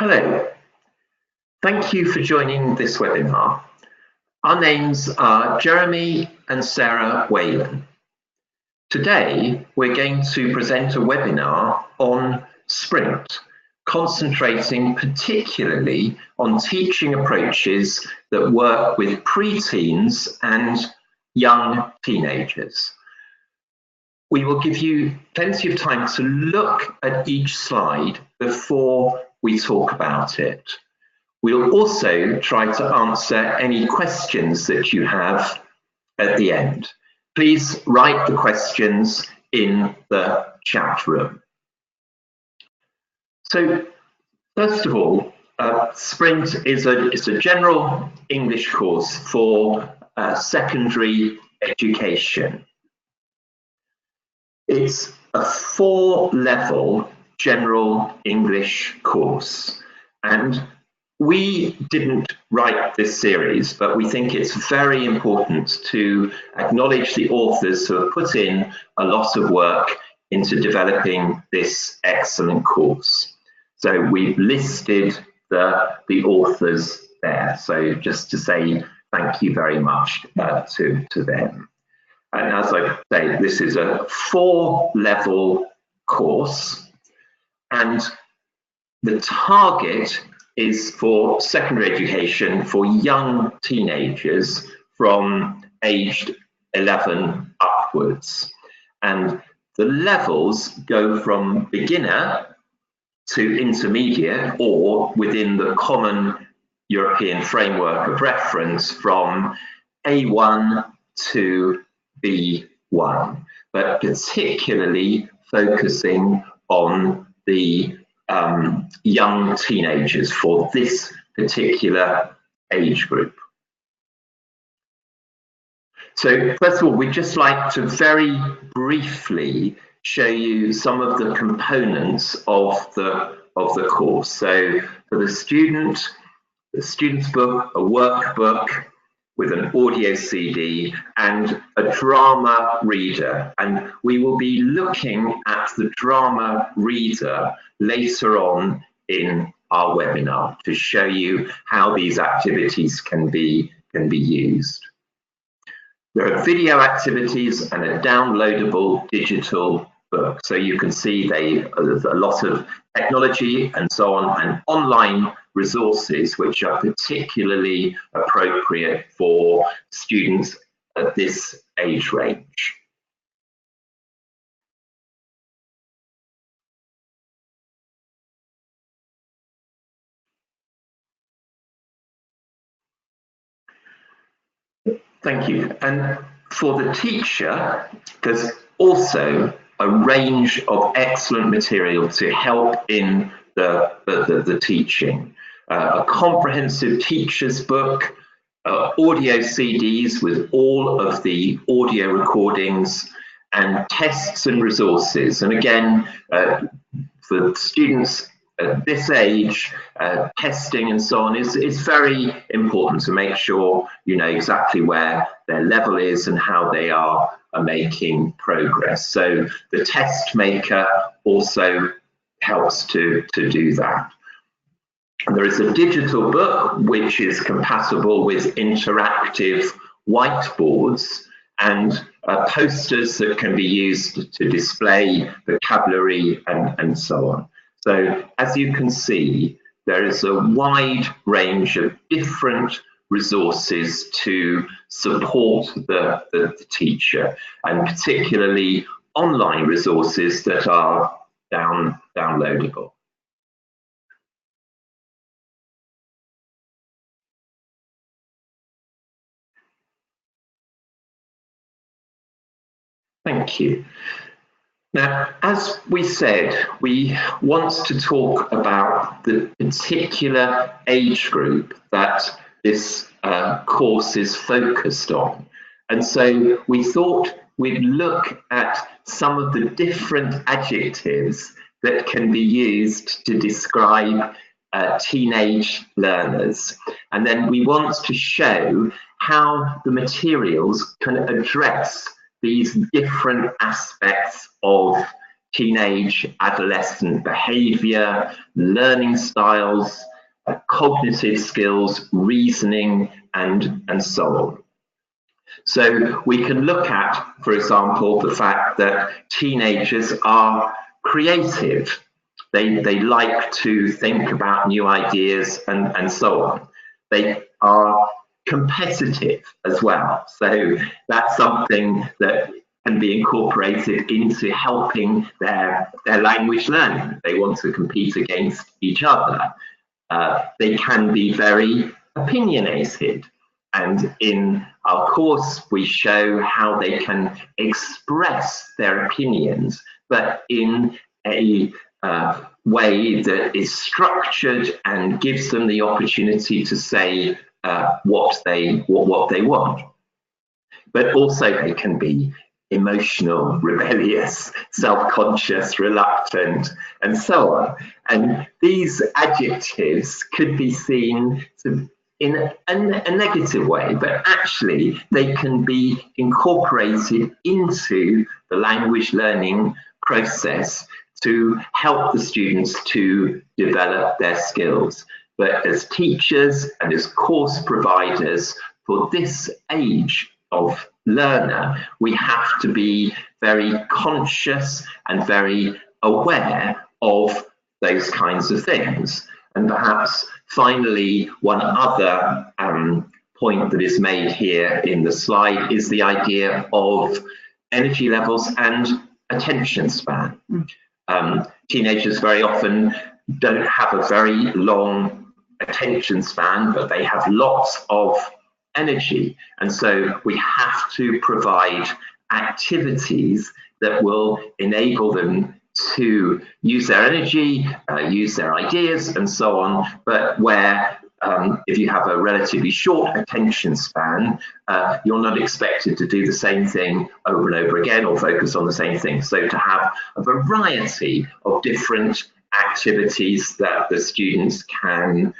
Hello, thank you for joining this webinar. Our names are Jeremy and Sarah Whalen. Today, we're going to present a webinar on Sprint, concentrating particularly on teaching approaches that work with pre-teens and young teenagers. We will give you plenty of time to look at each slide before we talk about it. We'll also try to answer any questions that you have at the end. Please write the questions in the chat room. So, first of all, Sprint is a general English course for secondary education. It's a 4-level general English course, and we didn't write this series, but we think it's very important to acknowledge the authors who have put in a lot of work into developing this excellent course. So we've listed the authors there, so just to say thank you very much to them. And as I say, this is a 4-level course, and the target is for secondary education for young teenagers from aged 11 upwards. And the levels go from beginner to intermediate, or within the common European framework of reference, from A1 to B1, but particularly focusing on the young teenagers for this particular age group. So first of all, we'd just like to very briefly show you some of the components of the course. So for the student's book, a workbook with an audio CD and a drama reader. And we will be looking at the drama reader later on in our webinar to show you how these activities can be used. There are video activities and a downloadable digital book. So you can see there's a lot of technology and so on, and online resources which are particularly appropriate for students at this age range. Thank you. And for the teacher, there's also a range of excellent material to help in the teaching. A comprehensive teacher's book, audio CDs with all of the audio recordings, and tests and resources. And again, for students at this age, testing and so on is very important to make sure you know exactly where their level is and how they are making progress. So the test maker also helps to do that. There is a digital book which is compatible with interactive whiteboards and posters that can be used to display vocabulary and so on. So as you can see, there is a wide range of different resources to support the teacher, and particularly online resources that are downloadable. Thank you. Now, as we said, we want to talk about the particular age group that this course is focused on. And so we thought we'd look at some of the different adjectives that can be used to describe teenage learners. And then we want to show how the materials can address these different aspects of teenage, adolescent behavior, learning styles, cognitive skills, reasoning, and so on. So we can look at, for example, the fact that teenagers are creative. They like to think about new ideas and so on. They are competitive as well. So that's something that can be incorporated into helping their language learning. They want to compete against each other. They can be very opinionated. And in our course, we show how they can express their opinions, but in a way that is structured and gives them the opportunity to say what they want. But also they can be emotional, rebellious, self-conscious, reluctant, and so on. And these adjectives could be seen in a negative way, but actually they can be incorporated into the language learning process to help the students to develop their skills. But as teachers and as course providers for this age of learner, we have to be very conscious and very aware of those kinds of things. And perhaps finally, one other point that is made here in the slide is the idea of energy levels and attention span. Teenagers very often don't have a very long attention span, but they have lots of energy. And so we have to provide activities that will enable them to use their energy, use their ideas and so on, but where if you have a relatively short attention span, you're not expected to do the same thing over and over again or focus on the same thing. So to have a variety of different activities that the students can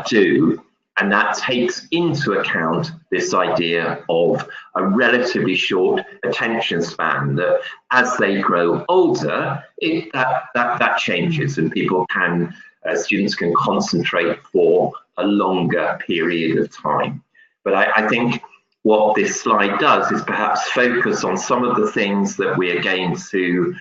do, and that takes into account this idea of a relatively short attention span, that as they grow older, that changes, and people can, students can concentrate for a longer period of time. But I think what this slide does is perhaps focus on some of the things that we are going to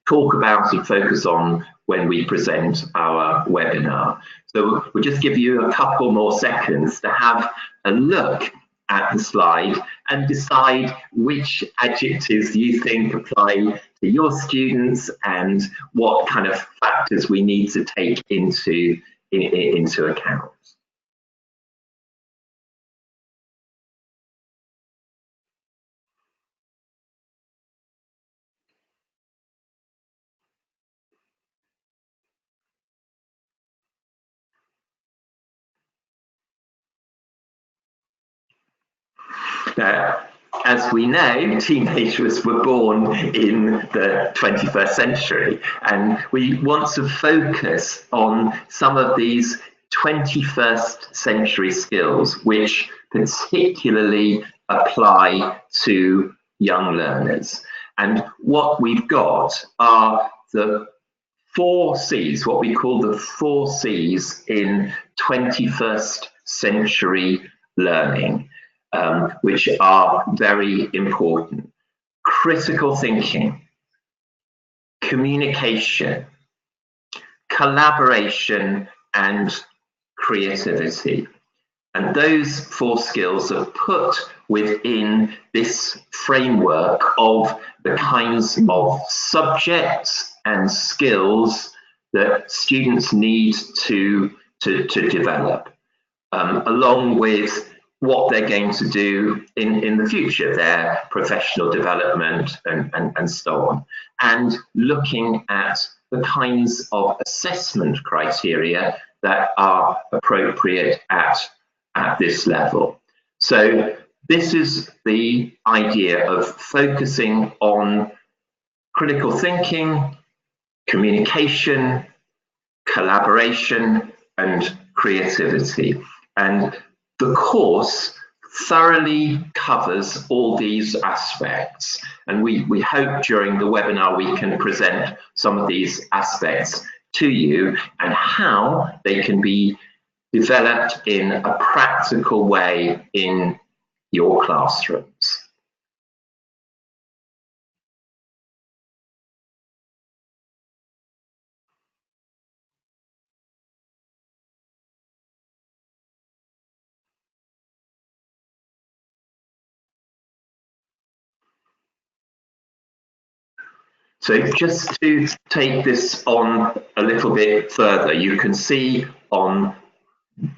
talk about and focus on when we present our webinar. So we'll just give you a couple more seconds to have a look at the slide and decide which adjectives you think apply to your students and what kind of factors we need to take into account. As we know, teenagers were born in the 21st century, and we want to focus on some of these 21st century skills which particularly apply to young learners. And what we've got are the 4 C's, what we call the 4 C's in 21st century learning. Which are very important. Critical thinking, communication, collaboration, and creativity. And those 4 skills are put within this framework of the kinds of subjects and skills that students need to develop, along with what they're going to do in the future, their professional development and so on, and looking at the kinds of assessment criteria that are appropriate at this level. So this is the idea of focusing on critical thinking, communication, collaboration, and creativity. And the course thoroughly covers all these aspects, and we hope during the webinar we can present some of these aspects to you and how they can be developed in a practical way in your classrooms. So just to take this on a little bit further, you can see on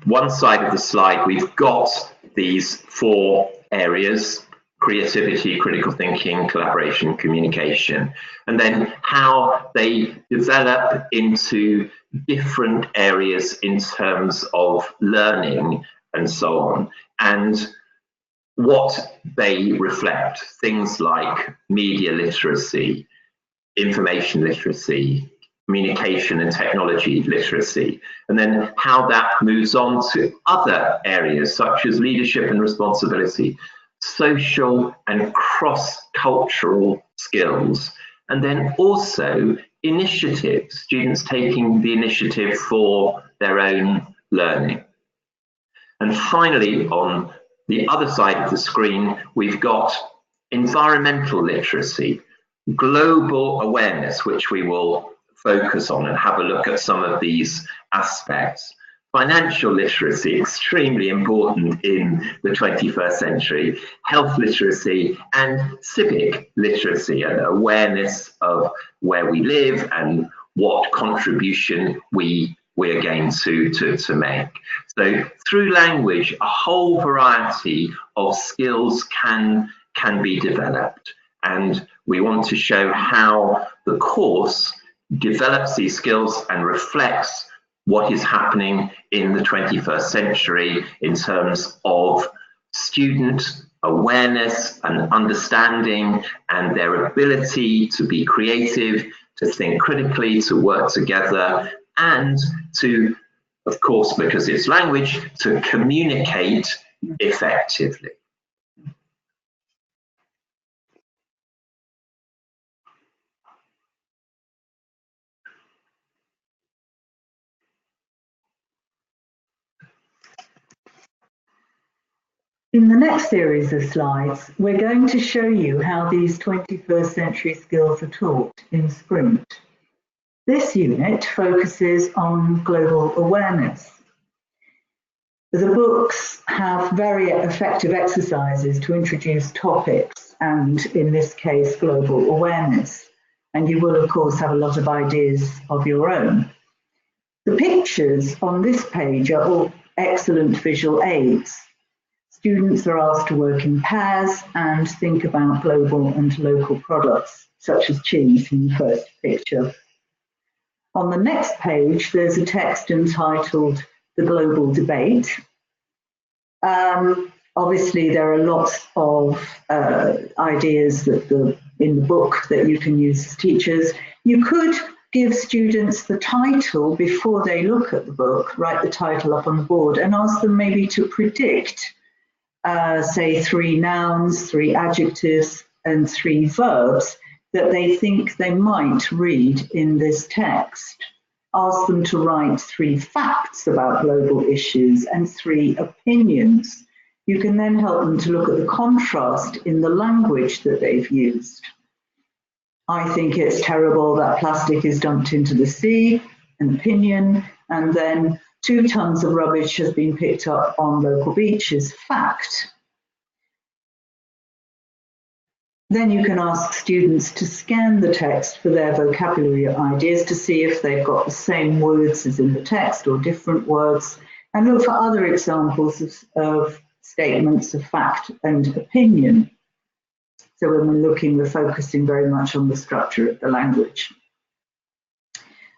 one side of the slide, we've got these 4 areas: creativity, critical thinking, collaboration, communication, and then how they develop into different areas in terms of learning and so on, and what they reflect, things like media literacy, information literacy, communication and technology literacy, and then how that moves on to other areas such as leadership and responsibility, social and cross-cultural skills, and then also initiatives, students taking the initiative for their own learning. And finally, on the other side of the screen, we've got environmental literacy, global awareness, which we will focus on and have a look at some of these aspects. Financial literacy, extremely important in the 21st century, health literacy, and civic literacy, and awareness of where we live and what contribution we are going to make. So through language, a whole variety of skills can be developed, and we want to show how the course develops these skills and reflects what is happening in the 21st century in terms of student awareness and understanding and their ability to be creative, to think critically, to work together, and to, of course, because it's language, to communicate effectively. In the next series of slides, we're going to show you how these 21st century skills are taught in Sprint. This unit focuses on global awareness. The books have very effective exercises to introduce topics and, in this case, global awareness. And you will, of course, have a lot of ideas of your own. The pictures on this page are all excellent visual aids. Students are asked to work in pairs and think about global and local products, such as cheese in the first picture. On the next page, there's a text entitled The Global Debate. Obviously, there are lots of ideas that in the book that you can use as teachers. You could give students the title before they look at the book, write the title up on the board, and ask them maybe to predict say 3 nouns, 3 adjectives, and 3 verbs that they think they might read in this text. Ask them to write 3 facts about global issues and 3 opinions. You can then help them to look at the contrast in the language that they've used. I think it's terrible that plastic is dumped into the sea, an opinion, and then 2 tons of rubbish has been picked up on local beaches, fact. Then you can ask students to scan the text for their vocabulary ideas to see if they've got the same words as in the text or different words, and look for other examples of statements of fact and opinion. So when we're looking, we're focusing very much on the structure of the language.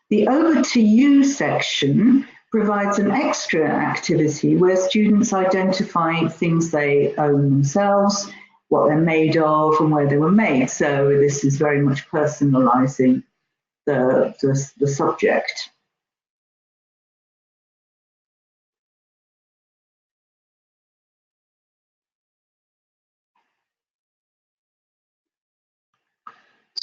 The Over to You section provides an extra activity where students identify things they own themselves, what they're made of, and where they were made. So this is very much personalizing the subject.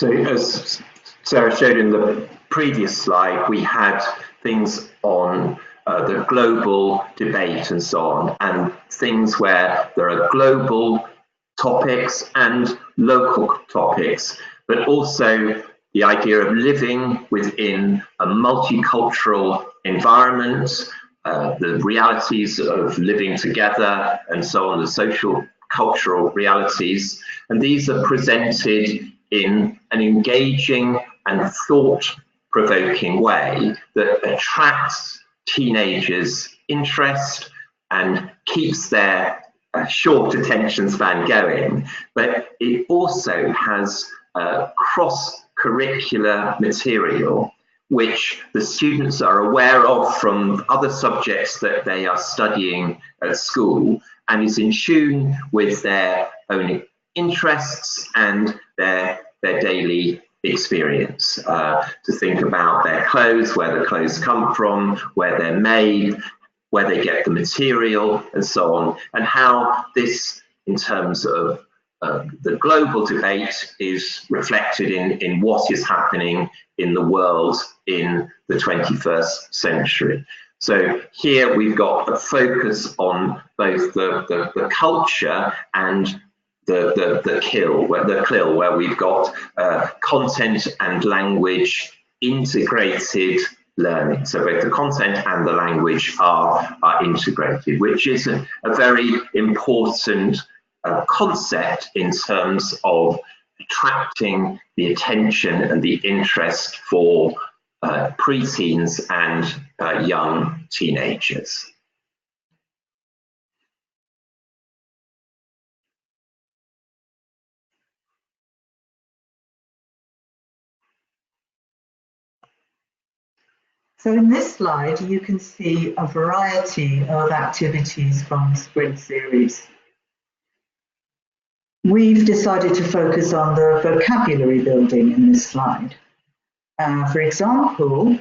So as Sarah showed in the previous slide, we had things on the global debate and so on, and things where there are global topics and local topics, but also the idea of living within a multicultural environment, the realities of living together and so on, the social cultural realities. And these are presented in an engaging and thought-provoking way that attracts teenagers' interest and keeps their short attention span going, but it also has cross-curricular material which the students are aware of from other subjects that they are studying at school, and is in tune with their own interests and their daily experience. To think about their clothes, where the clothes come from, where they're made, where they get the material and so on, and how this, in terms of the global debate, is reflected in what is happening in the world in the 21st century. So here we've got a focus on both the culture and the CLIL, where we've got content and language integrated learning. So both the content and the language are integrated, which is a very important concept in terms of attracting the attention and the interest for preteens and young teenagers. So in this slide, you can see a variety of activities from the Sprint series. We've decided to focus on the vocabulary building in this slide. For example,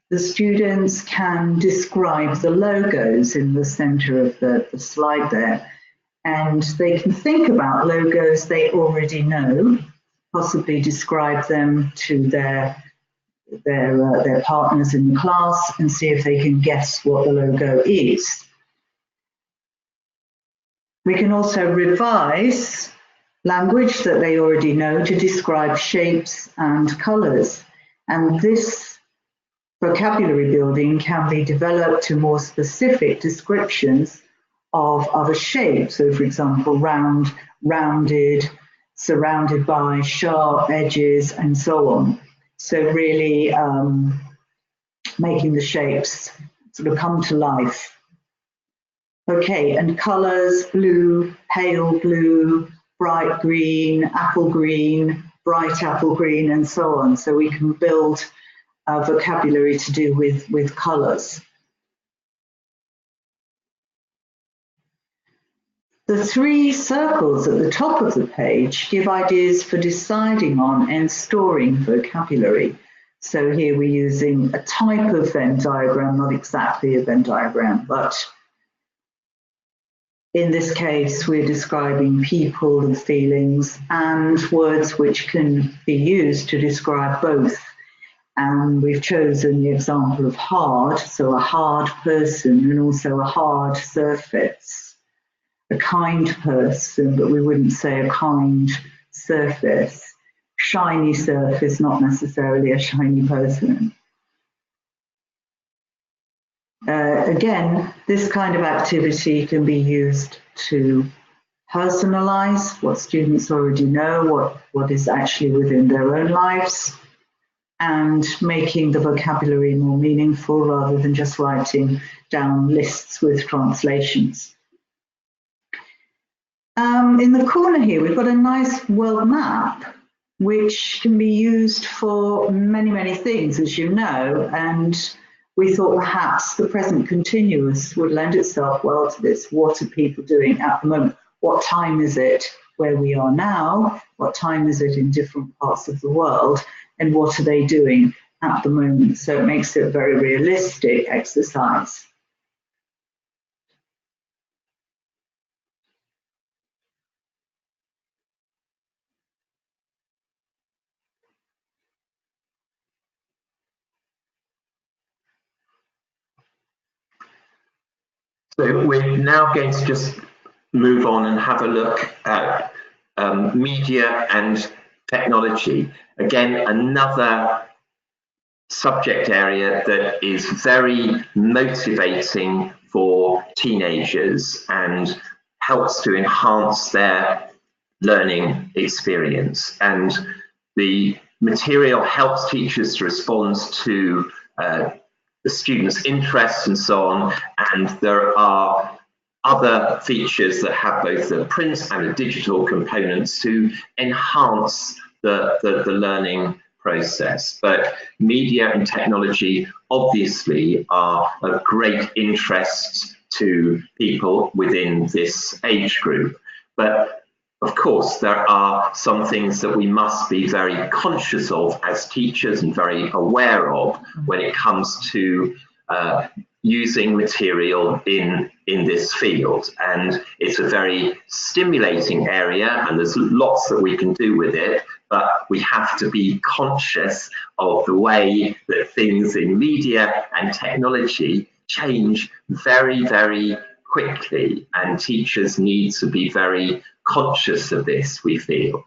the students can describe the logos in the center of the slide there, and they can think about logos they already know, possibly describe them to their partners in the class and see if they can guess what the logo is. We can also revise language that they already know to describe shapes and colors. And this vocabulary building can be developed to more specific descriptions of other shapes. So for example, round, rounded, surrounded by sharp edges, and so on. So really making the shapes sort of come to life. Okay, and colors: blue, pale blue, bright green, apple green, bright apple green, and so on. So we can build vocabulary to do with colors. The three circles at the top of the page give ideas for deciding on and storing vocabulary. So here we're using a type of Venn diagram, not exactly a Venn diagram, but in this case, we're describing people and feelings and words which can be used to describe both. And we've chosen the example of hard, so a hard person, and also a hard surface. A kind person, but we wouldn't say a kind surface. Shiny surface, not necessarily a shiny person. Again, this kind of activity can be used to personalize what students already know, what is actually within their own lives, and making the vocabulary more meaningful rather than just writing down lists with translations. In the corner here, we've got a nice world map, which can be used for many, many things, as you know, and we thought perhaps the present continuous would lend itself well to this. What are people doing at the moment? What time is it where we are now? What time is it in different parts of the world? And what are they doing at the moment? So it makes it a very realistic exercise. So we're now going to just move on and have a look at media and technology. Again, another subject area that is very motivating for teenagers and helps to enhance their learning experience. And the material helps teachers to respond to the students' interests and so on. And there are other features that have both the print and the digital components to enhance the learning process. But media and technology obviously are of great interest to people within this age group. But of course, there are some things that we must be very conscious of as teachers and very aware of when it comes to using material in this field. And it's a very stimulating area, and there's lots that we can do with it, but we have to be conscious of the way that things in media and technology change very, very quickly, and teachers need to be very conscious of this, we feel.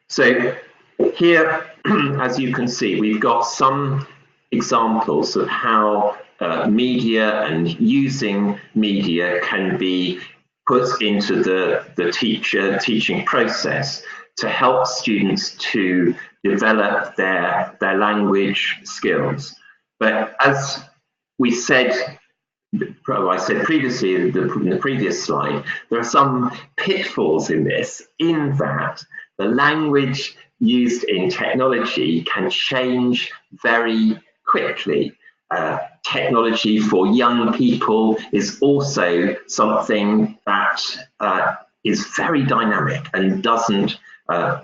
So here, as you can see, we've got some examples of how media and using media can be put into the teaching process to help students to develop their language skills. But as we said, I said previously in the previous slide, there are some pitfalls in this, in that the language used in technology can change very quickly. Technology for young people is also something that is very dynamic and doesn't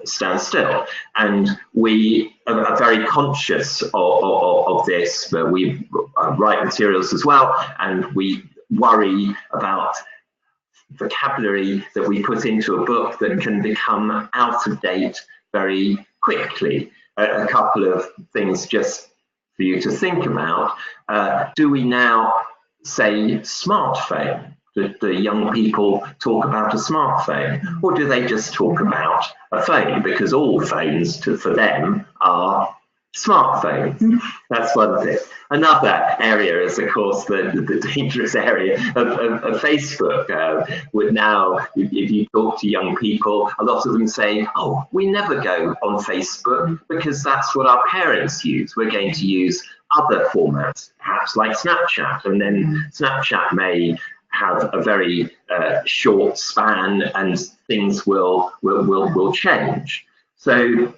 stand still. And we are very conscious of this, but we write materials as well, and we worry about vocabulary that we put into a book that can become out of date very quickly. A couple of things just for you to think about. Do we now say smartphone? Do the young people talk about a smartphone, or do they just talk about a phone? Because all phones for them are smartphones. That's one thing. Another area is, of course, the dangerous area of Facebook. With now, if you talk to young people, a lot of them say, oh, we never go on Facebook because that's what our parents use. We're going to use other formats, perhaps like Snapchat, and then Snapchat may have a very short span and things will change. So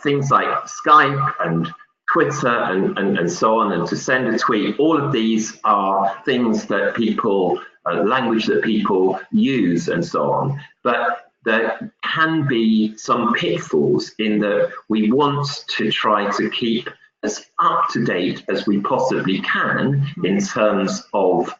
things like Skype and Twitter and so on, and to send a tweet, all of these are things that people, language that people use and so on. But there can be some pitfalls in that we want to try to keep as up to date as we possibly can in terms of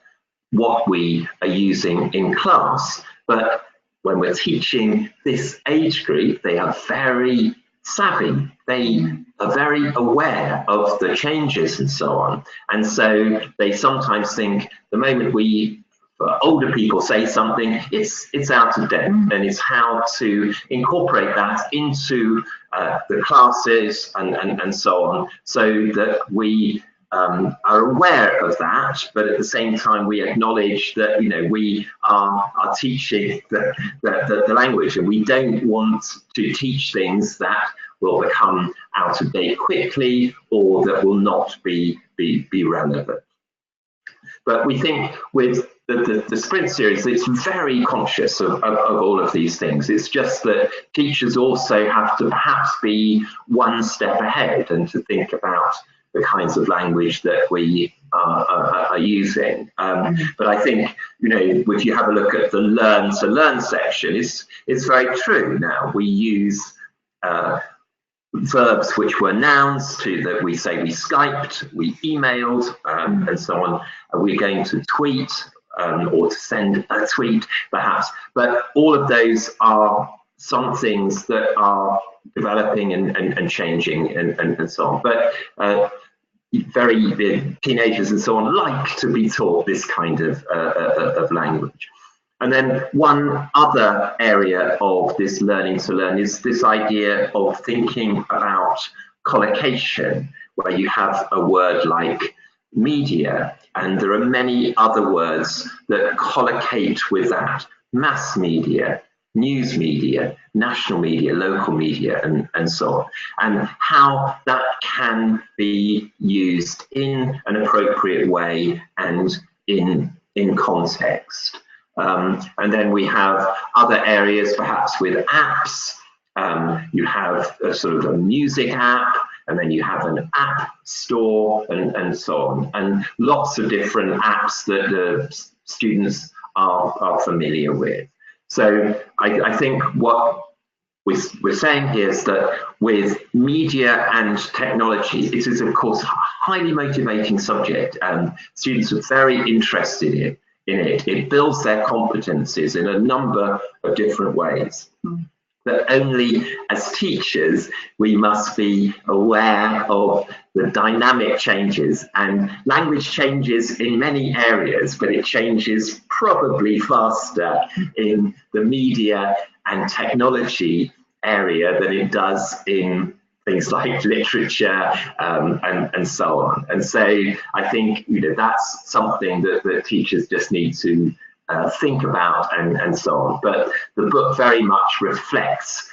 what we are using in class. But when we're teaching this age group, they are very savvy. They are very aware of the changes and so on. And so they sometimes think the moment for older people say something, it's out of date. And it's how to incorporate that into the classes and so on, so that we are aware of that, but at the same time we acknowledge that we are teaching the language, and we don't want to teach things that will become out of date quickly or that will not be relevant. But we think with the Sprint series, it's very conscious of all of these things. It's just that teachers also have to perhaps be one step ahead and to think about the kinds of language that we are using. But I think, if you have a look at the learn to learn section, it's very true now. We use verbs which were nouns that we say we Skyped, we emailed, and so on. We're going to tweet. or to send a tweet perhaps, but all of those are some things that are developing and changing and so on. But the teenagers and so on like to be taught this kind of language. And then one other area of this learning to learn is this idea of thinking about collocation, where you have a word like media, and there are many other words that collocate with that: mass media, news media, national media, local media, and so on, and how that can be used in an appropriate way and in context. And then we have other areas, perhaps with apps. You have a sort of a music app, and then you have an app store, and so on, and lots of different apps that the students are familiar with. So I think what we're saying here is that with media and technology, it is of course a highly motivating subject, and students are very interested in it. It builds their competencies in a number of different ways. But only as teachers, we must be aware of the dynamic changes, and language changes in many areas, but it changes probably faster in the media and technology area than it does in things like literature and so on. And so I think that's something that teachers just need to think about and so on. But the book very much reflects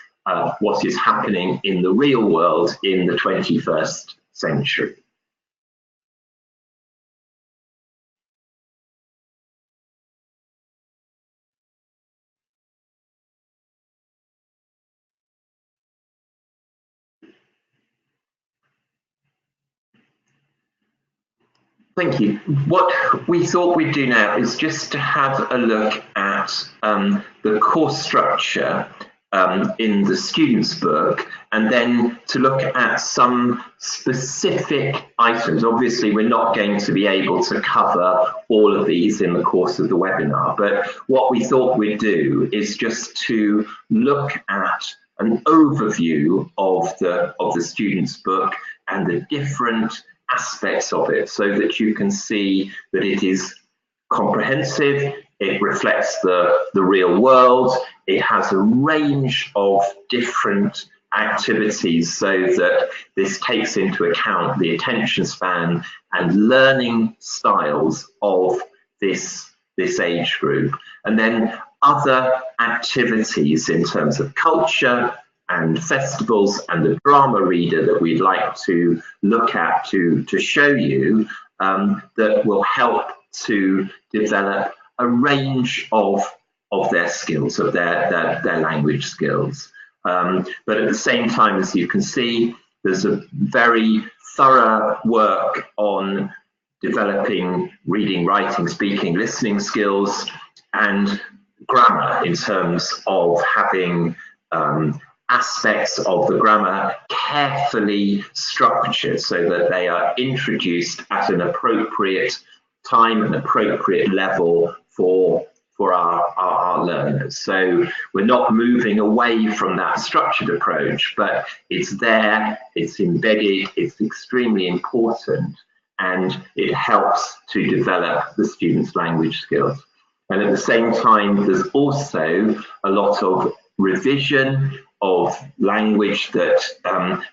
what is happening in the real world in the 21st century. Thank you. What we thought we'd do now is just to have a look at the course structure in the student's book, and then to look at some specific items. Obviously, we're not going to be able to cover all of these in the course of the webinar, but what we thought we'd do is just to look at an overview of the student's book and the different aspects of it, so that you can see that it is comprehensive, it reflects the real world, it has a range of different activities, so that this takes into account the attention span and learning styles of this age group, and then other activities in terms of culture and festivals and the drama reader that we'd like to look at to show you, that will help to develop a range of their skills, of their language skills. But at the same time, as you can see, there's a very thorough work on developing reading, writing, speaking, listening skills, and grammar, in terms of having aspects of the grammar carefully structured so that they are introduced at an appropriate time and appropriate level for our learners. So we're not moving away from that structured approach, but it's there, it's embedded, it's extremely important, and it helps to develop the students' language skills. And at the same time, there's also a lot of revision of language that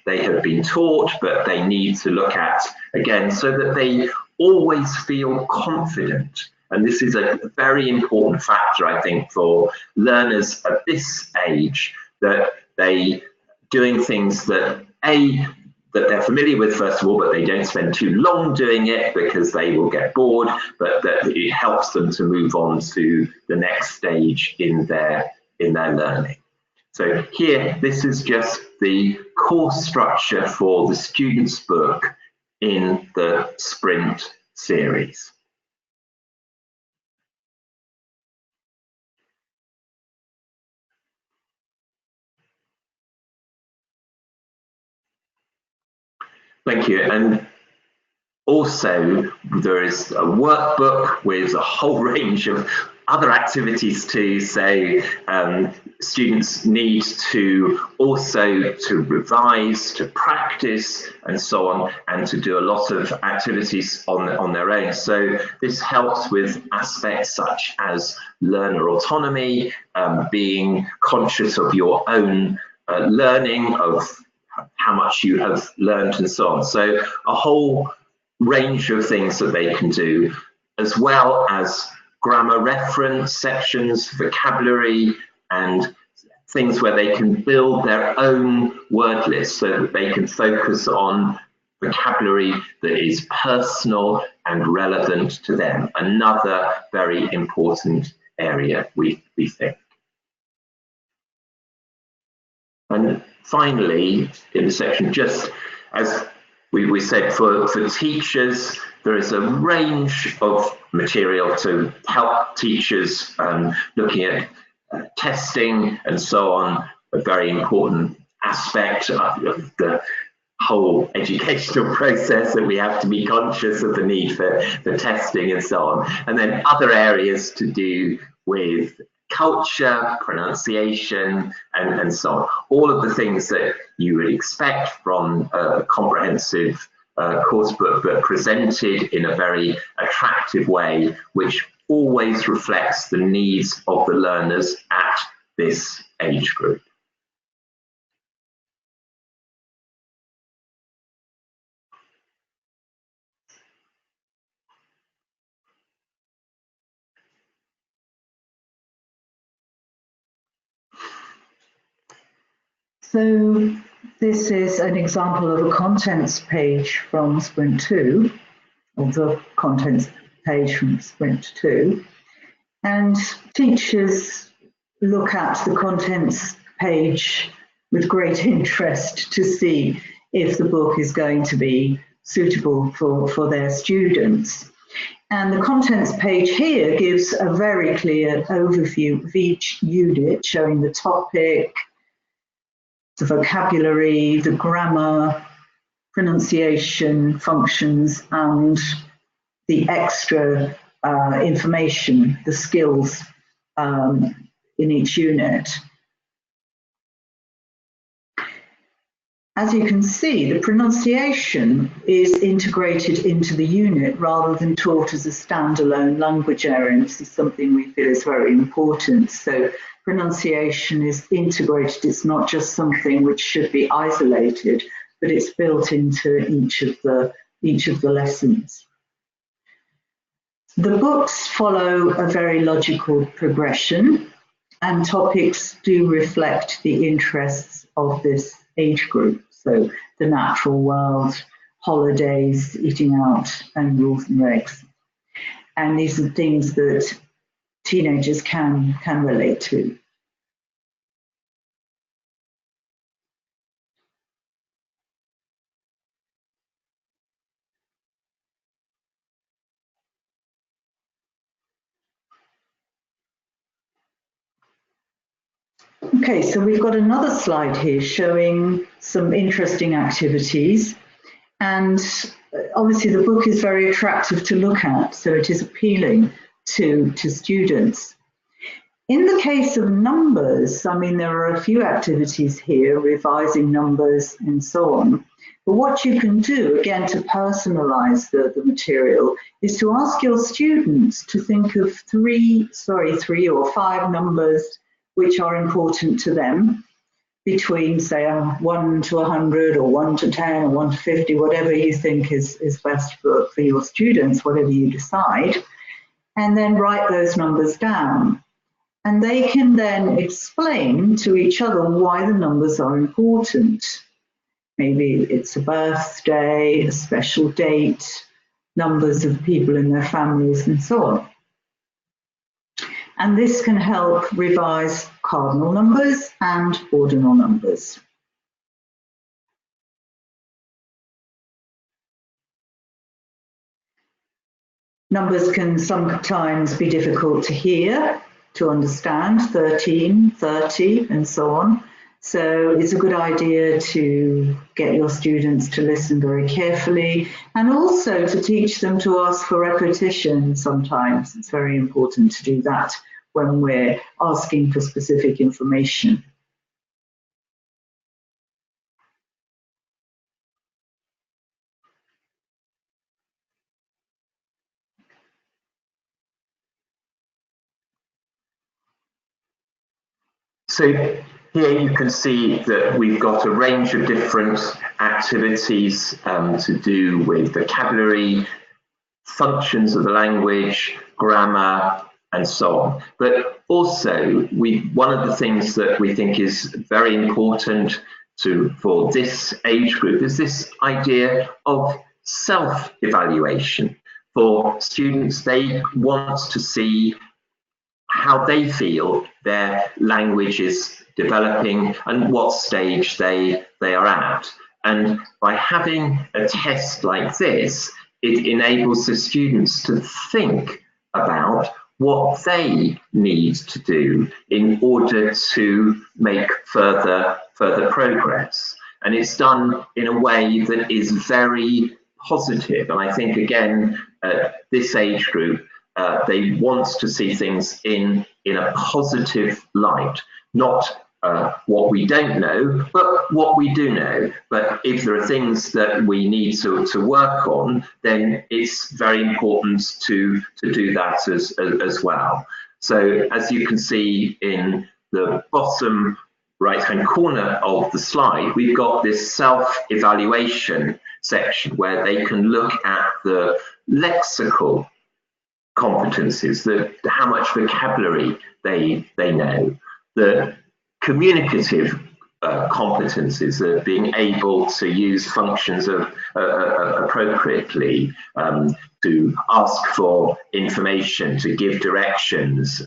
they have been taught, but they need to look at again, so that they always feel confident. And this is a very important factor, I think, for learners at this age, that they doing things that they're familiar with, first of all, but they don't spend too long doing it because they will get bored, but that it helps them to move on to the next stage in their learning. So here, this is just the course structure for the student's book in the Sprint series. Thank you. And Also, there is a workbook with a whole range of other activities too. So students need to also to revise, to practice, and so on, and to do a lot of activities on their own. So this helps with aspects such as learner autonomy, being conscious of your own learning, of how much you have learned, and so on. So a whole range of things that they can do, as well as grammar reference sections, vocabulary, and things where they can build their own word list so that they can focus on vocabulary that is personal and relevant to them. Another very important area, we think. And finally, in the section, just as we said, for teachers, there is a range of material to help teachers looking at testing and so on, a very important aspect of the whole educational process, that we have to be conscious of the need for testing and so on. And then other areas to do with culture, pronunciation, and so on. All of the things that you would expect from a comprehensive course book, but presented in a very attractive way, which always reflects the needs of the learners at this age group. So this is an example of a contents page from Sprint 2, or the contents page from Sprint 2. And teachers look at the contents page with great interest to see if the book is going to be suitable for their students. And the contents page here gives a very clear overview of each unit, showing the topic, the vocabulary, the grammar, pronunciation, functions, and the extra information, the skills in each unit. As you can see, the pronunciation is integrated into the unit rather than taught as a standalone language area. And this is something we feel is very important. So pronunciation is integrated. It's not just something which should be isolated, but it's built into each of the lessons. The books follow a very logical progression, and topics do reflect the interests of this age group. So the natural world, holidays, eating out, and rules and regs. And these are things that teenagers can relate to. Okay, so we've got another slide here showing some interesting activities, and obviously the book is very attractive to look at, so it is appealing to students. In the case of numbers, I mean, there are a few activities here, revising numbers and so on. But what you can do, again, to personalize the material, is to ask your students to think of three or five numbers which are important to them, between, say, 1 to 100 or 1 to 10 or 1 to 50, whatever you think is best for your students, whatever you decide, and then write those numbers down. And they can then explain to each other why the numbers are important. Maybe it's a birthday, a special date, numbers of people in their families, and so on. And this can help revise cardinal numbers and ordinal numbers. Numbers can sometimes be difficult to hear, to understand, 13, 30, and so on. So it's a good idea to get your students to listen very carefully, and also to teach them to ask for repetition sometimes. It's very important to do that when we're asking for specific information. So here you can see that we've got a range of different activities to do with vocabulary, functions of the language, grammar, and so on. But also, one of the things that we think is very important for this age group is this idea of self-evaluation. For students, they want to see how they feel their language is developing and what stage they are at. And by having a test like this, it enables the students to think about what they need to do in order to make further progress. And it's done in a way that is very positive. And I think, again, this age group, they want to see things in a positive light, not what we don't know, but what we do know. But if there are things that we need to work on, then it's very important to do that as well. So as you can see in the bottom right-hand corner of the slide, we've got this self-evaluation section where they can look at the lexical competencies, how much vocabulary they know, the communicative competencies of being able to use functions appropriately, to ask for information, to give directions,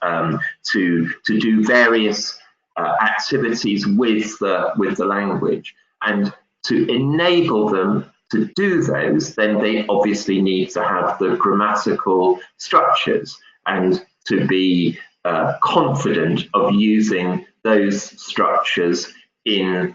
to do various activities with the language, and to enable them to do those, then they obviously need to have the grammatical structures and to be confident of using those structures in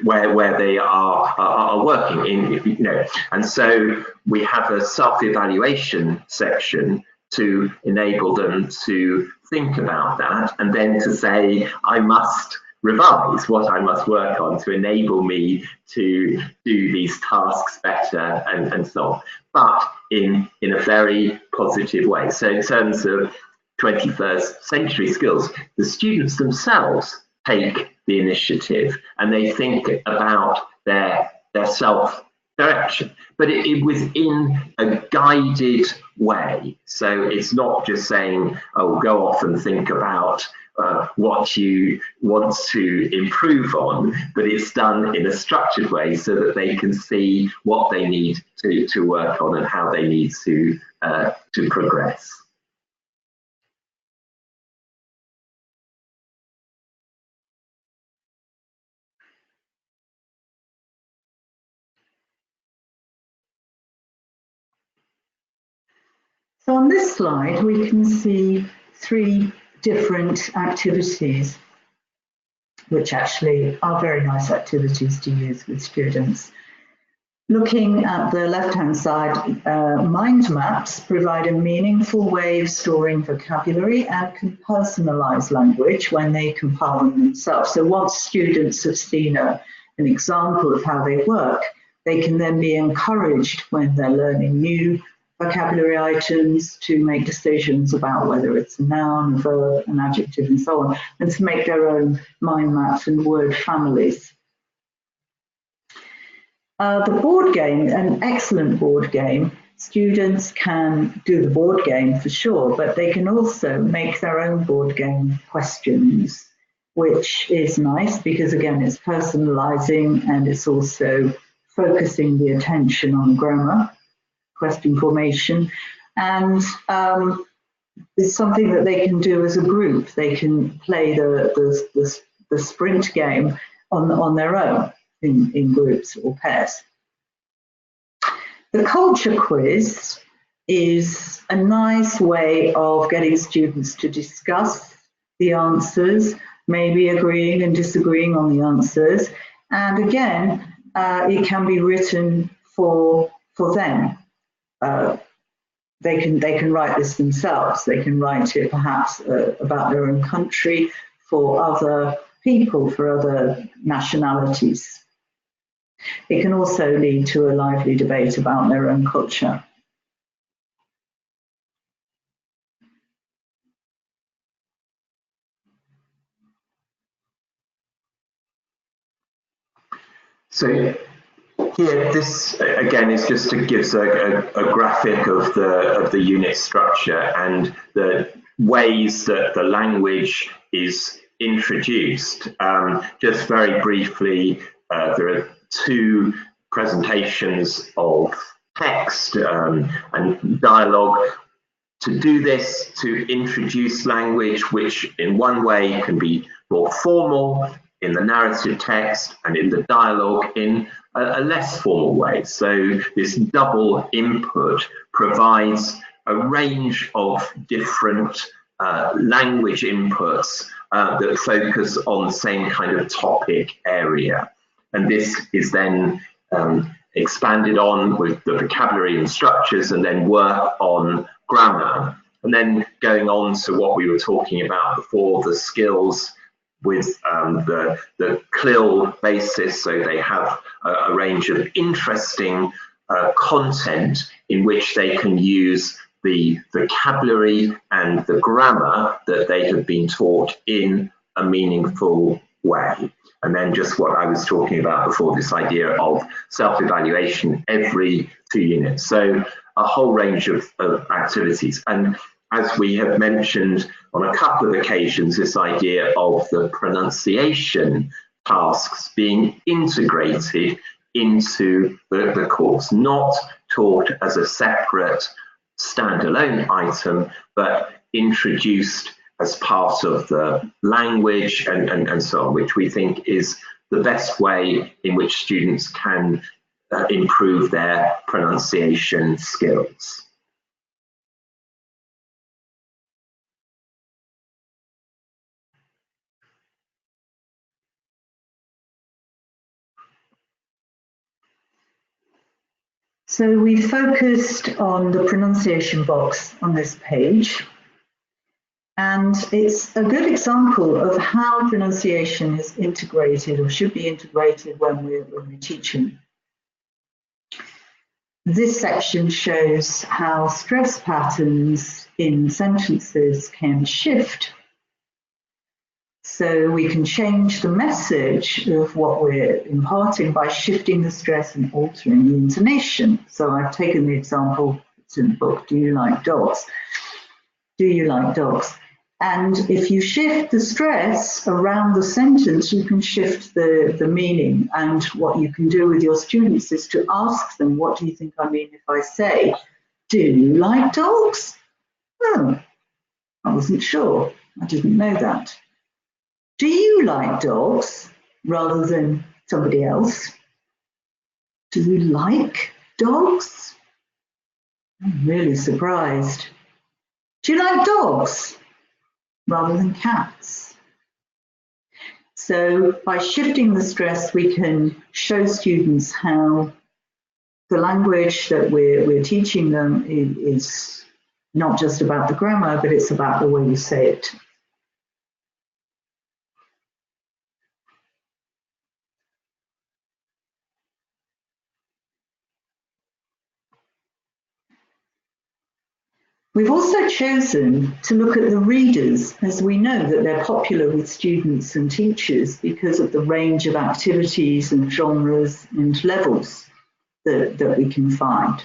where they are working in, And so we have a self-evaluation section to enable them to think about that, and then to say, I must revise what I must work on to enable me to do these tasks better, and so on, but in a very positive way. So in terms of 21st century skills, the students themselves take the initiative and they think about their self-direction, but it within a guided way. So it's not just saying, oh, go off and think about what you want to improve on, but it's done in a structured way so that they can see what they need to work on and how they need to progress. So on this slide, we can see 3 different activities, which actually are very nice activities to use with students. Looking at the left-hand side, mind maps provide a meaningful way of storing vocabulary and can personalize language when they compile them themselves. So once students have seen an example of how they work, they can then be encouraged when they're learning new vocabulary items to make decisions about whether it's a noun, a verb, an adjective, and so on, and to make their own mind maps and word families. The board game, an excellent board game. Students can do the board game for sure, but they can also make their own board game questions, which is nice because, again, it's personalizing and it's also focusing the attention on grammar, question formation, and it's something that they can do as a group. They can play the sprint game on their own in groups or pairs. The culture quiz is a nice way of getting students to discuss the answers maybe agreeing and disagreeing on the answers. And again, it can be written for them. They can write this themselves. They can write it perhaps about their own country, for other people, for other nationalities. It can also lead to a lively debate about their own culture. So here, this again is just to give a graphic of the unit structure and the ways that the language is introduced. Just very briefly, there are two presentations of text and dialogue. To do this, to introduce language, which in one way can be more formal in the narrative text and in the dialogue in a less formal way. So this double input provides a range of different language inputs that focus on the same kind of topic area. And this is then expanded on with the vocabulary and structures, and then work on grammar. And then going on to what we were talking about before, the skills with the CLIL basis. So they have a range of interesting content in which they can use the vocabulary and the grammar that they have been taught in a meaningful way. And then just what I was talking about before, this idea of self-evaluation every 2 units. So a whole range of activities. And as we have mentioned on a couple of occasions, this idea of the pronunciation tasks being integrated into the course, not taught as a separate standalone item, but introduced as part of the language and so on, which we think is the best way in which students can improve their pronunciation skills. So we focused on the pronunciation box on this page. And it's a good example of how pronunciation is integrated or should be integrated when we're teaching. This section shows how stress patterns in sentences can shift. So we can change the message of what we're imparting by shifting the stress and altering the intonation. So I've taken the example, it's in the book, do you like dogs? Do you like dogs? And if you shift the stress around the sentence, you can shift the meaning. And what you can do with your students is to ask them, what do you think I mean if I say, do you like dogs? Oh, I wasn't sure. I didn't know that. Do you like dogs? Rather than somebody else. Do you like dogs? I'm really surprised. Do you like dogs? Rather than cats. So by shifting the stress, we can show students how the language that we're teaching them is not just about the grammar, but it's about the way you say it. We've also chosen to look at the readers, as we know that they're popular with students and teachers because of the range of activities and genres and levels that we can find.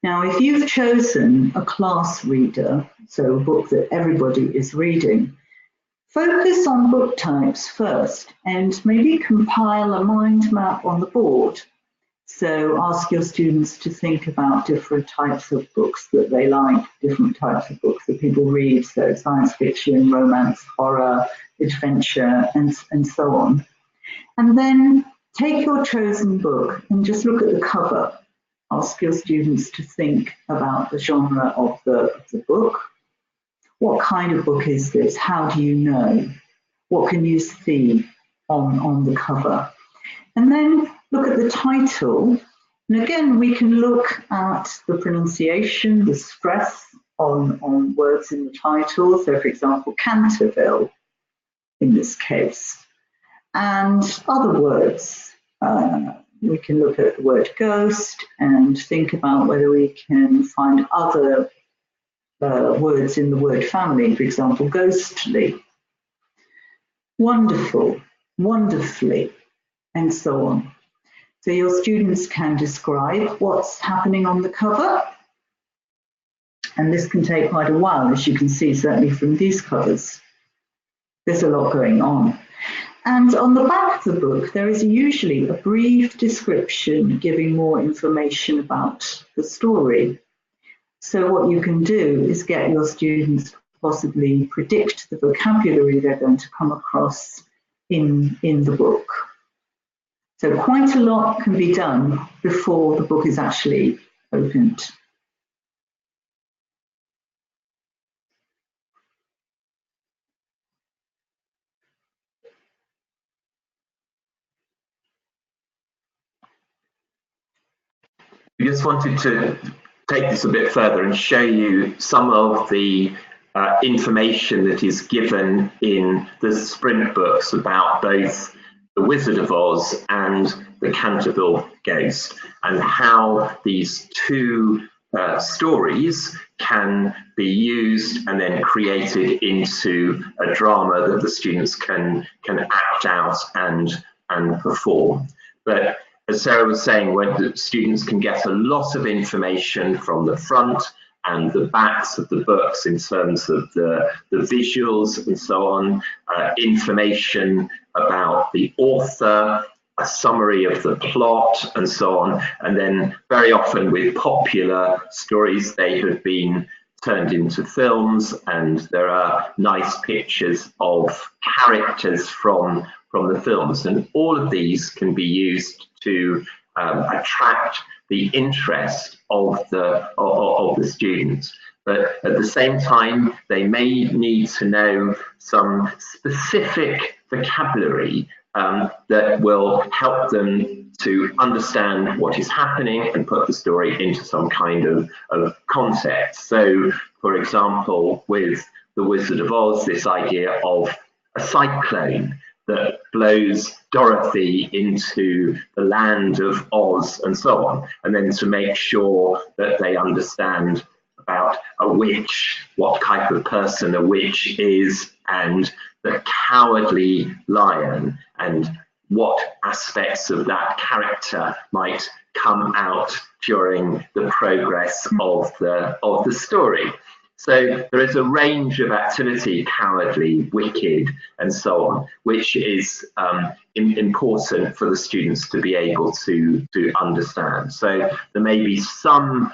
Now, if you've chosen a class reader, so a book that everybody is reading, focus on book types first and maybe compile a mind map on the board. So ask your students to think about different types of books that they like, different types of books that people read, so science fiction, romance, horror, adventure, and so on. And then take your chosen book and just look at the cover. Ask your students to think about the genre of the book. What kind of book is this? How do you know? what can you see on the cover? And then look at the title. And again, we can look at the pronunciation, the stress on words in the title. So, for example, Canterville in this case. And other words. We can look at the word ghost and think about whether we can find other words in the word family, for example, ghostly, wonderful, wonderfully, and so on. So your students can describe what's happening on the cover. And this can take quite a while, as you can see, certainly from these covers. There's a lot going on. And on the back of the book, there is usually a brief description giving more information about the story. So what you can do is get your students to possibly predict the vocabulary they're going to come across in the book. So quite a lot can be done before the book is actually opened. We just wanted to take this a bit further and show you some of the information that is given in the sprint books about both the Wizard of Oz and the Canterville Ghost, and how these two stories can be used and then created into a drama that the students can act out and perform. But as Sarah was saying, when the students can get a lot of information from the front and the backs of the books in terms of the visuals and so on, information about the author, a summary of the plot and so on. And then very often with popular stories, they have been turned into films, and there are nice pictures of characters from the films. And all of these can be used to attract the interest of the students. But at the same time, they may need to know some specific vocabulary that will help them to understand what is happening and put the story into some kind of context. So, for example, with The Wizard of Oz, this idea of a cyclone that blows Dorothy into the land of Oz and so on, and then to make sure that they understand about a witch, what type of person a witch is, and the cowardly lion, and what aspects of that character might come out during the progress of the story. So there is a range of activity, cowardly, wicked, and so on, which is important for the students to be able to understand. So there may be some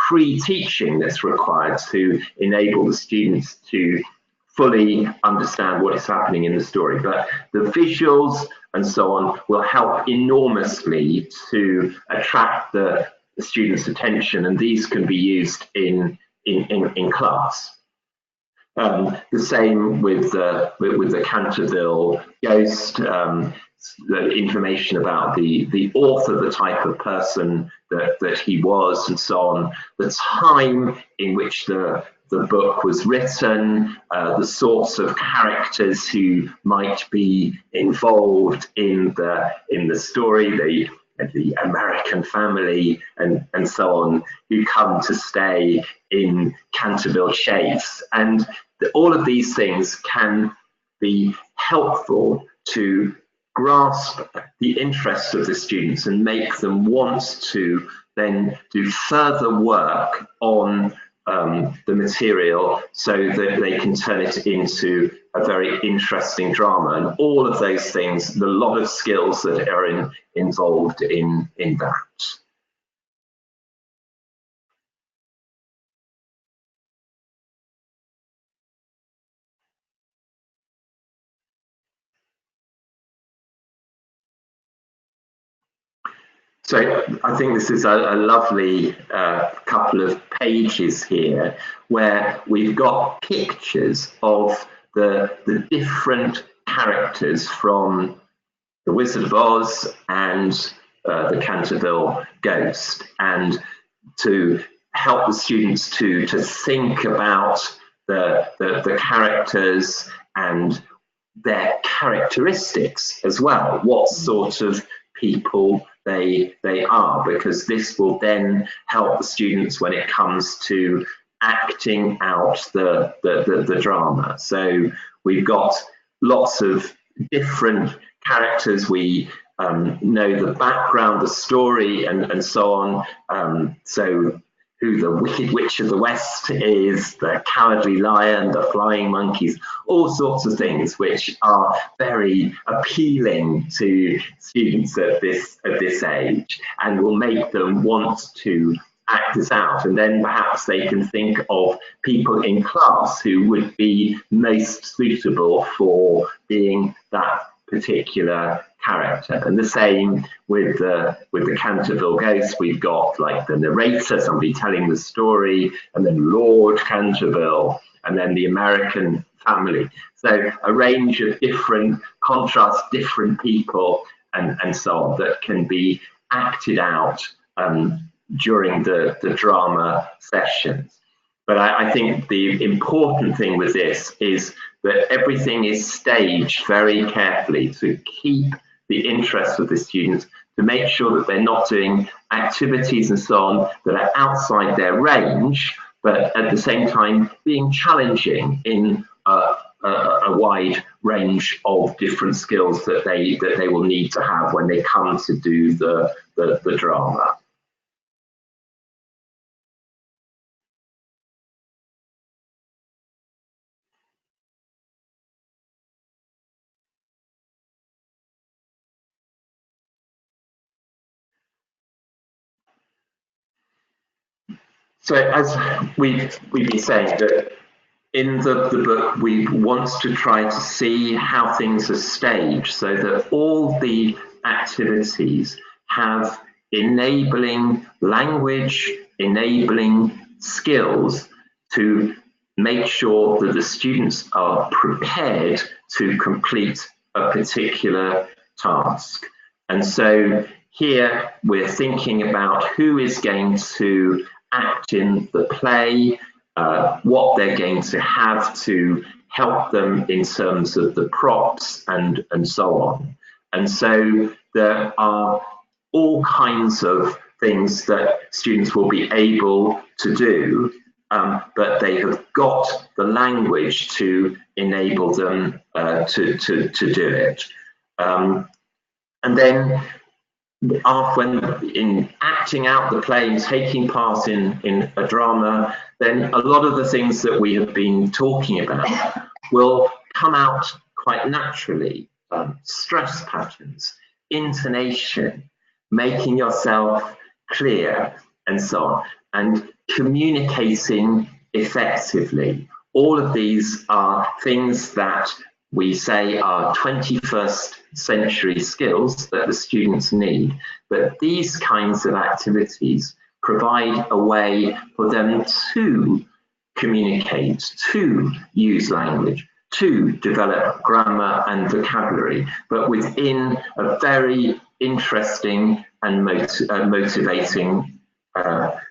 pre-teaching that's required to enable the students to fully understand what is happening in the story, but the visuals and so on will help enormously to attract the students' attention, and these can be used in class. The same with the Canterville Ghost, the information about the author, the type of person that he was, and so on, the time in which the book was written, the sorts of characters who might be involved in the story, the American family and so on, who come to stay in Canterville Chase. And all of these things can be helpful to grasp the interests of the students and make them want to then do further work on the material so that they can turn it into a very interesting drama. And all of those things, a lot of skills that are involved in that. So I think this is a lovely couple of pages here where we've got pictures of the different characters from The Wizard of Oz and the Canterville Ghost, and to help the students to think about the characters and their characteristics as well, what sort of people they are, because this will then help the students when it comes to acting out the drama. So we've got lots of different characters. We know the background, the story, and so on. So who the Wicked Witch of the West is, the Cowardly Lion, the Flying Monkeys, all sorts of things which are very appealing to students at this age, and will make them want to act this out. And then perhaps they can think of people in class who would be most suitable for being that particular character. And the same with the Canterville Ghost. We've got like the narrator, somebody telling the story, and then Lord Canterville, and then the American family. So a range of different contrasts, different people, and so on, that can be acted out during the drama sessions. But I think the important thing with this is that everything is staged very carefully to keep the interest of the students, to make sure that they're not doing activities and so on that are outside their range, but at the same time being challenging in a wide range of different skills that they will need to have when they come to do the drama. So as we've been saying, that in the book we want to try to see how things are staged, so that all the activities have enabling language, enabling skills to make sure that the students are prepared to complete a particular task. And so here we're thinking about who is going to act in the play, what they're going to have to help them in terms of the props and so on. And so there are all kinds of things that students will be able to do, but they have got the language to enable them to do it. And then when in acting out the play and taking part in a drama, then a lot of the things that we have been talking about will come out quite naturally. Stress patterns, intonation, making yourself clear, and so on, and communicating effectively. All of these are things that we say are 21st century skills that the students need, but these kinds of activities provide a way for them to communicate, to use language, to develop grammar and vocabulary, but within a very interesting and motivating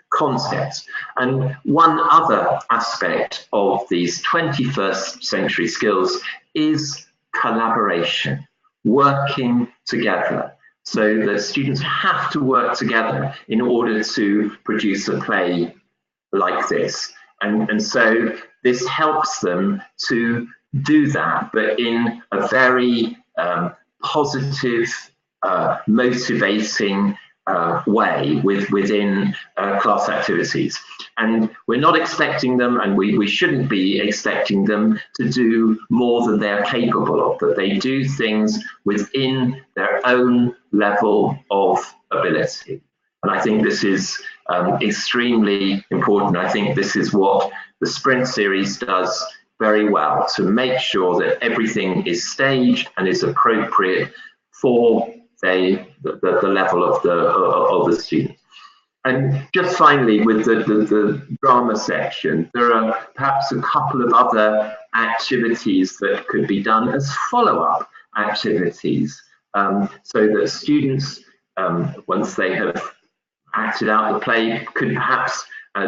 context. And one other aspect of these 21st century skills is collaboration, working together. So the students have to work together in order to produce a play like this. And so this helps them to do that, but in a very positive, motivating way within class activities. And we're not expecting them, and we shouldn't be expecting them to do more than they're capable of, that they do things within their own level of ability. And I think this is extremely important. I think this is what the Sprint series does very well, to make sure that everything is staged and is appropriate for the level of the student. And just finally, with the drama section, there are perhaps a couple of other activities that could be done as follow-up activities, so that students, once they have acted out the play, could perhaps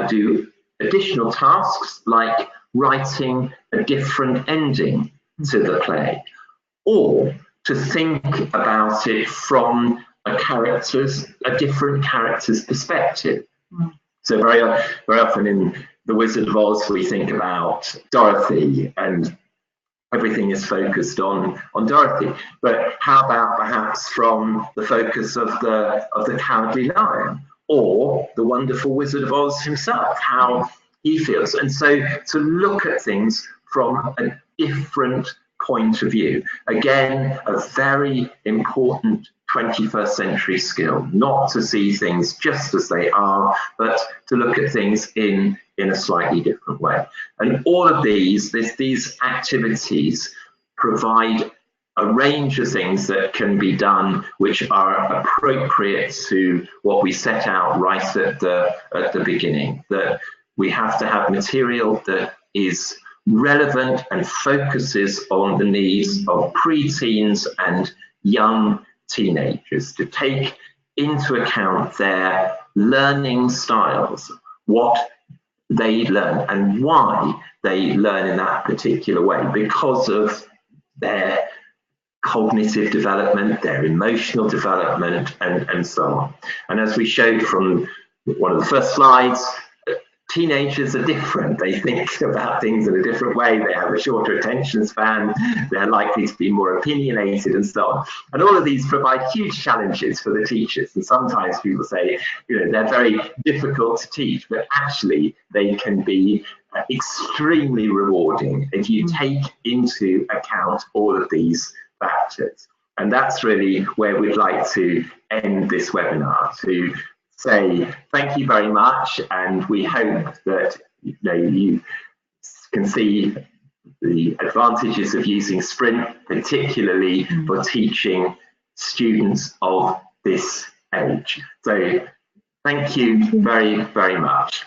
do additional tasks like writing a different ending to the play, or to think about it from a different character's perspective. So very often in The Wizard of Oz, we think about Dorothy and everything is focused on Dorothy. But how about perhaps from the focus of the Cowardly Lion, or the wonderful Wizard of Oz himself, how he feels? And so to look at things from a different point of view. Again, a very important 21st century skill, not to see things just as they are, but to look at things in a slightly different way. And all of these activities provide a range of things that can be done which are appropriate to what we set out right at the beginning, that we have to have material that is relevant and focuses on the needs of preteens and young teenagers, to take into account their learning styles, what they learn and why they learn in that particular way, because of their cognitive development, their emotional development, and so on. And as we showed from one of the first slides, teenagers are different. They think about things in a different way. They have a shorter attention span. They're likely to be more opinionated and so on. And all of these provide huge challenges for the teachers. And sometimes people say, they're very difficult to teach, but actually they can be extremely rewarding if you take into account all of these factors. And that's really where we'd like to end this webinar, to say thank you very much, and we hope that you can see the advantages of using Sprint, particularly for teaching students of this age. So thank you very, very much.